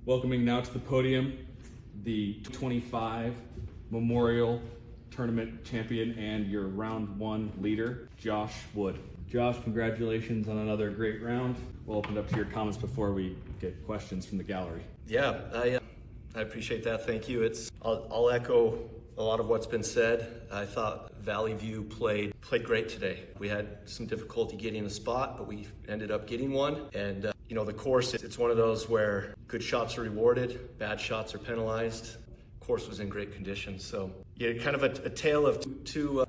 Welcoming now to the podium, the 25 Memorial Tournament champion and your round one leader, Josh Wood. Josh, congratulations on another great round. We'll open it up to your comments before we get questions from the gallery. Yeah, I appreciate that. Thank you. I'll echo a lot of what's been said. I thought Valley View played great today. We had some difficulty getting a spot, but we ended up getting one. And the course, it's one of those where good shots are rewarded, bad shots are penalized. Course was in great condition. So yeah, kind of a tale of two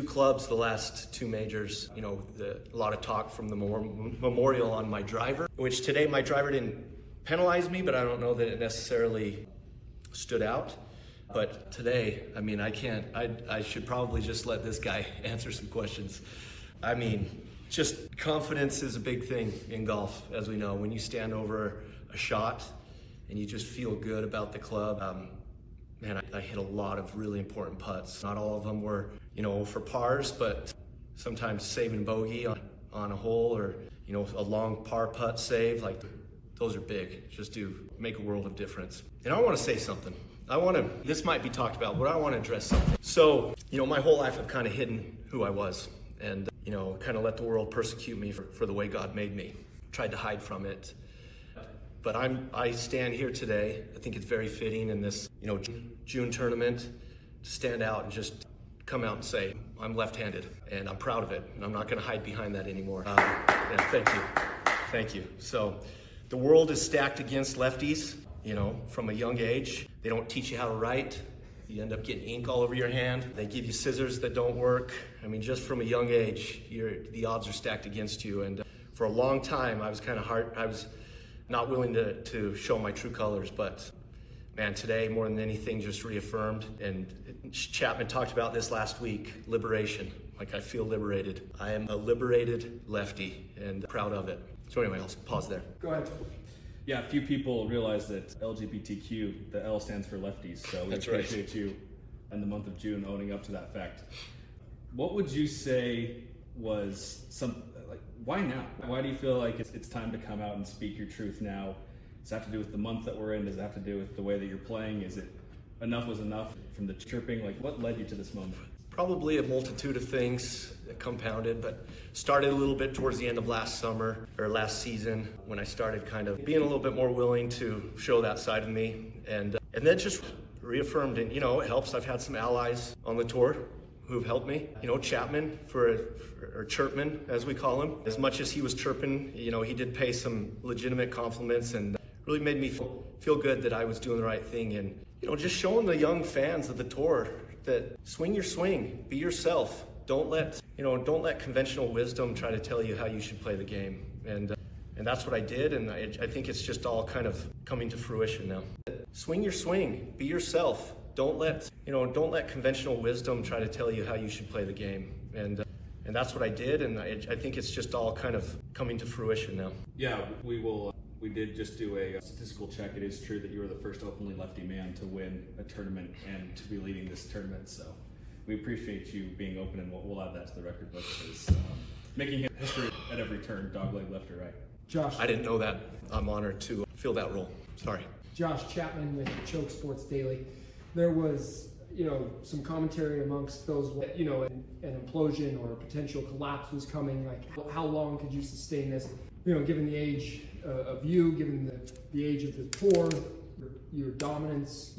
clubs, the last two majors. A lot of talk from the Memorial on my driver, which today my driver didn't penalize me, but I don't know that it necessarily stood out. But today, I should probably just let this guy answer some questions. Just confidence is a big thing in golf, as we know. When you stand over a shot and you just feel good about the club, I hit a lot of really important putts. Not all of them were, for pars, but sometimes saving bogey on a hole or, a long par putt save, those are big. Just do make a world of difference. And I want to say something. This might be talked about, but I want to address something. So, my whole life I've kind of hidden who I was and, kind of let the world persecute me for the way God made me. Tried to hide from it. But I stand here today. I think it's very fitting in this, June tournament to stand out and just come out and say, I'm left-handed and I'm proud of it. And I'm not going to hide behind that anymore. Thank you. So the world is stacked against lefties, from a young age. They don't teach you how to write. You end up getting ink all over your hand. They give you scissors that don't work. Just from a young age, the odds are stacked against you. And for a long time, I was kind of hard. I was not willing to show my true colors, but man, today more than anything just reaffirmed. And Chapman talked about this last week, liberation. I feel liberated. I am a liberated lefty and proud of it. So anyway, I'll pause there. Go ahead. Yeah, few people realize that LGBTQ, the L stands for lefties, so we appreciate you in the month of June owning up to that fact. What would you say was why now? Why do you feel like it's time to come out and speak your truth now? Does it have to do with the month that we're in? Does it have to do with the way that you're playing? Is it enough was enough from the chirping? What led you to this moment? Probably a multitude of things that compounded, but started a little bit towards the end of last season when I started kind of being a little bit more willing to show that side of me. And then just reaffirmed, and it helps. I've had some allies on the tour who've helped me. Chapman or Chirpman, as we call him. As much as he was chirping, he did pay some legitimate compliments and really made me feel good that I was doing the right thing. And, just showing the young fans of the tour that swing your swing, be yourself. Don't let conventional wisdom try to tell you how you should play the game. And that's what I did, and I think it's just all kind of coming to fruition now. Swing your swing, be yourself. Don't let conventional wisdom try to tell you how you should play the game. And that's what I did, and I think it's just all kind of coming to fruition now. Yeah, we did just do a statistical check. It is true that you were the first openly lefty man to win a tournament and to be leading this tournament. So we appreciate you being open, and we'll add that to the record book as making history at every turn, dogleg left or right. Josh. I didn't know that. I'm honored to fill that role. Sorry. Josh Chapman with Choke Sports Daily. There was, some commentary amongst those, an implosion or a potential collapse was coming. How long could you sustain this? Given the age of you, given the age of the tour, your dominance,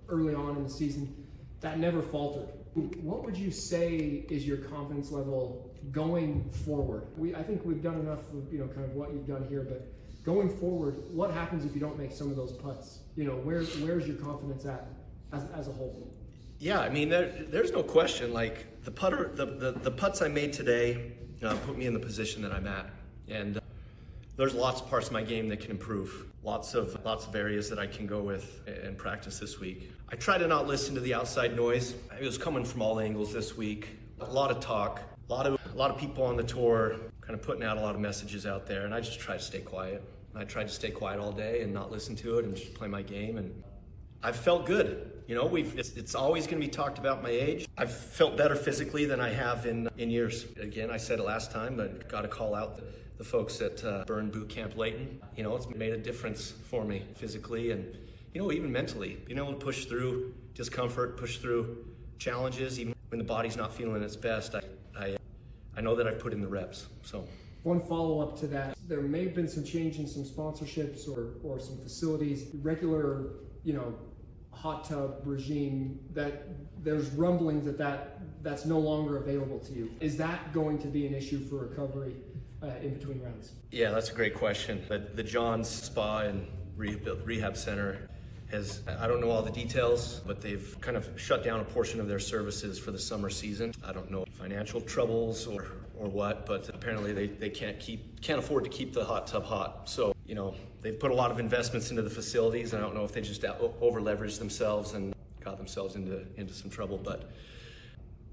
early on in the season, that never faltered. What would you say is your confidence level going forward? I think we've done enough of, kind of what you've done here, but going forward, what happens if you don't make some of those putts? Where's your confidence at as a whole? Yeah, there's no question. The putts I made today put me in the position that I'm at, and there's lots of parts of my game that can improve. Lots of areas that I can go with and practice this week. I try to not listen to the outside noise. It was coming from all angles this week. A lot of talk, a lot of people on the tour kind of putting out a lot of messages out there, and I just try to stay quiet. I tried to stay quiet all day and not listen to it and just play my game. And I've felt good. You know, it's always going to be talked about my age. I've felt better physically than I have in years. Again, I said it last time, but got to call out the folks at Burn Boot Camp Layton. You know, it's made a difference for me physically and, you know, even mentally. Being able to push through discomfort, push through challenges, even when the body's not feeling its best. I know that I've put in the reps. So. One follow-up to that, there may have been some change in some sponsorships or some facilities, regular, you know, hot tub regime, that there's rumblings that's no longer available to you. Is that going to be an issue for recovery in between rounds? Yeah, that's a great question. The John's Spa and Rehab Center has, I don't know all the details, but they've kind of shut down a portion of their services for the summer season. I don't know financial troubles or what, but apparently they can't afford to keep the hot tub hot. So, you know, they've put a lot of investments into the facilities. I don't know if they just over leveraged themselves and got themselves into some trouble, but,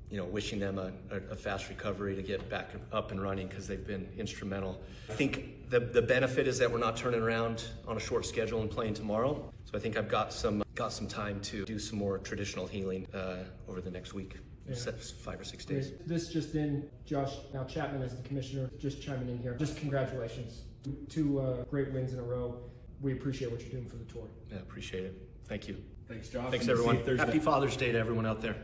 you know, wishing them a fast recovery to get back up and running, because they've been instrumental. I think the benefit is that we're not turning around on a short schedule and playing tomorrow. So I think I've got some time to do some more traditional healing over the next week. Yeah. 5 or 6 days. This just in, Josh, now Chapman as the commissioner, just chiming in here. Just congratulations. 2 great wins in a row. We appreciate what you're doing for the tour. Yeah, appreciate it. Thank you. Thanks, Josh. Thanks, everyone. Happy Father's Day to everyone out there.